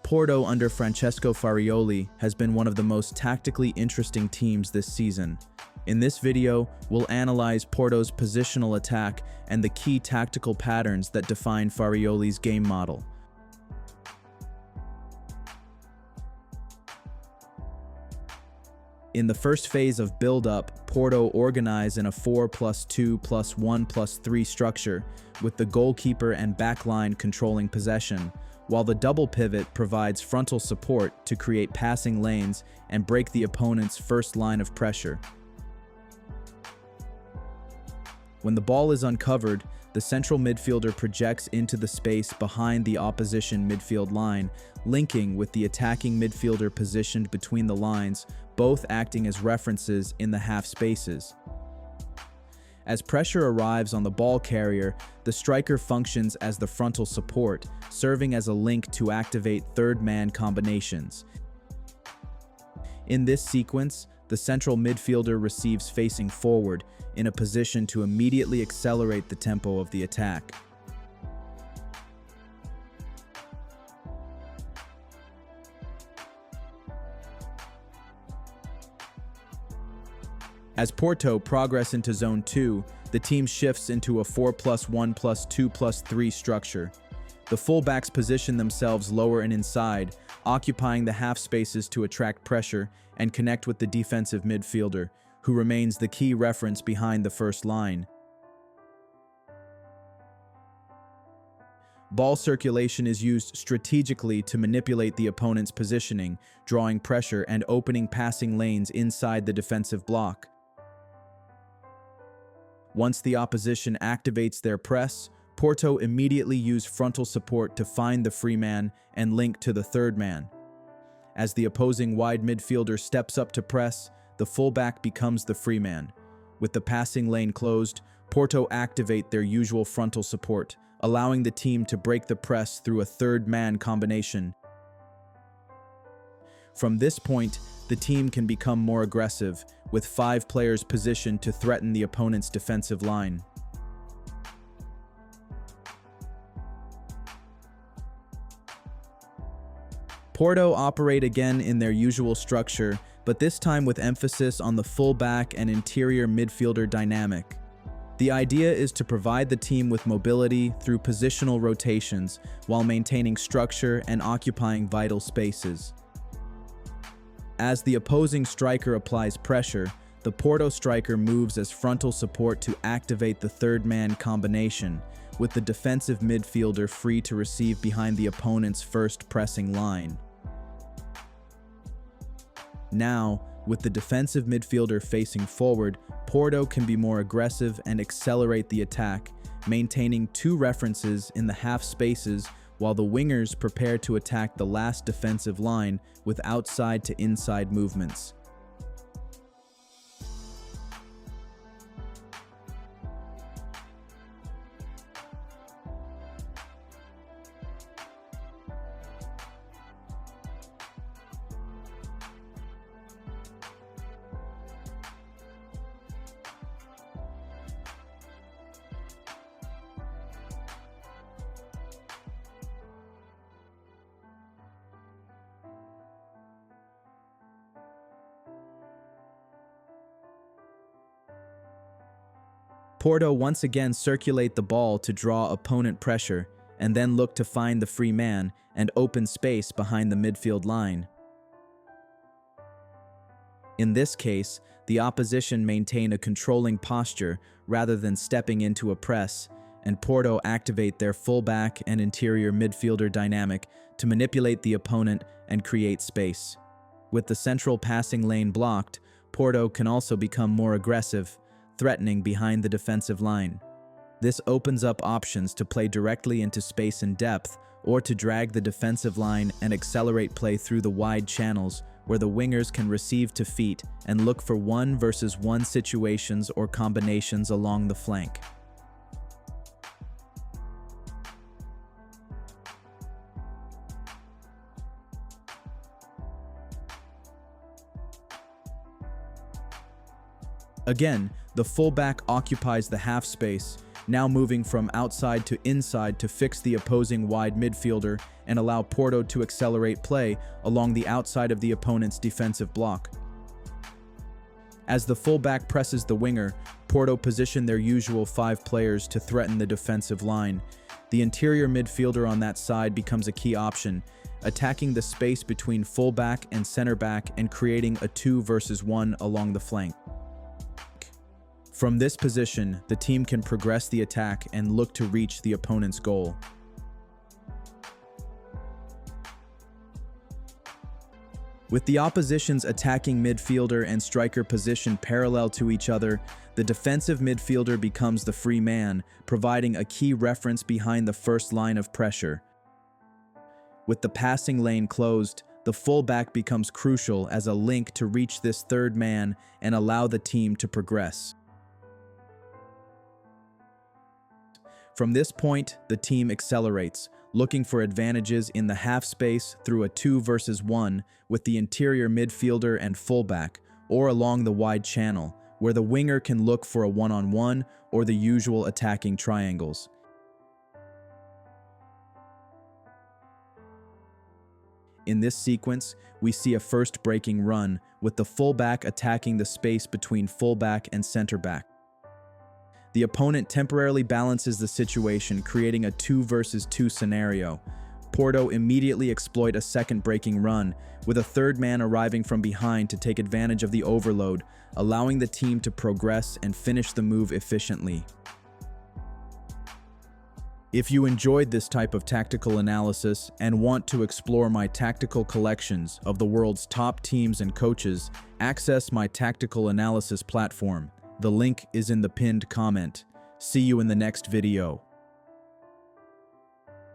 Porto under Francesco Farioli has been one of the most tactically interesting teams this season. In this video, we'll analyze Porto's positional attack and the key tactical patterns that define Farioli's game model. In the first phase of build-up, Porto organize in a 4+2+1+3 structure, with the goalkeeper and backline controlling possession, while the double pivot provides frontal support to create passing lanes and break the opponent's first line of pressure. When the ball is uncovered, the central midfielder projects into the space behind the opposition midfield line, linking with the attacking midfielder positioned between the lines, both acting as references in the half spaces. As pressure arrives on the ball carrier, the striker functions as the frontal support, serving as a link to activate third-man combinations. In this sequence, the central midfielder receives facing forward, in a position to immediately accelerate the tempo of the attack. As Porto progress into Zone 2, the team shifts into a 4+1+2+3 structure. The fullbacks position themselves lower and inside, occupying the half spaces to attract pressure and connect with the defensive midfielder, who remains the key reference behind the first line. Ball circulation is used strategically to manipulate the opponent's positioning, drawing pressure and opening passing lanes inside the defensive block. Once the opposition activates their press, Porto immediately use frontal support to find the free man and link to the third man. As the opposing wide midfielder steps up to press, the fullback becomes the free man. With the passing lane closed, Porto activate their usual frontal support, allowing the team to break the press through a third-man combination. From this point, the team can become more aggressive, with 5 players positioned to threaten the opponent's defensive line. Porto operate again in their usual structure, but this time with emphasis on the fullback and interior midfielder dynamic. The idea is to provide the team with mobility through positional rotations while maintaining structure and occupying vital spaces. As the opposing striker applies pressure, the Porto striker moves as frontal support to activate the third-man combination, with the defensive midfielder free to receive behind the opponent's first pressing line. Now, with the defensive midfielder facing forward, Porto can be more aggressive and accelerate the attack, maintaining 2 references in the half spaces while the wingers prepare to attack the last defensive line with outside to inside movements. Porto once again circulate the ball to draw opponent pressure, and then look to find the free man and open space behind the midfield line. In this case, the opposition maintain a controlling posture rather than stepping into a press, and Porto activate their fullback and interior midfielder dynamic to manipulate the opponent and create space. With the central passing lane blocked, Porto can also become more aggressive, threatening behind the defensive line. This opens up options to play directly into space and depth, or to drag the defensive line and accelerate play through the wide channels where the wingers can receive to feet and look for 1-versus-1 situations or combinations along the flank. Again, the fullback occupies the half space, now moving from outside to inside to fix the opposing wide midfielder and allow Porto to accelerate play along the outside of the opponent's defensive block. As the fullback presses the winger, Porto position their usual 5 players to threaten the defensive line. The interior midfielder on that side becomes a key option, attacking the space between fullback and center back and creating a 2 versus 1 along the flank. From this position, the team can progress the attack and look to reach the opponent's goal. With the opposition's attacking midfielder and striker position parallel to each other, the defensive midfielder becomes the free man, providing a key reference behind the first line of pressure. With the passing lane closed, the fullback becomes crucial as a link to reach this third man and allow the team to progress. From this point, the team accelerates, looking for advantages in the half space through a 2 versus 1 with the interior midfielder and fullback, or along the wide channel, where the winger can look for a 1-on-1 or the usual attacking triangles. In this sequence, we see a first breaking run, with the fullback attacking the space between fullback and center back. The opponent temporarily balances the situation, creating a 2 versus 2 scenario. Porto immediately exploit a second breaking run, with a third man arriving from behind to take advantage of the overload, allowing the team to progress and finish the move efficiently. If you enjoyed this type of tactical analysis and want to explore my tactical collections of the world's top teams and coaches, access my tactical analysis platform. The link is in the pinned comment. See you in the next video.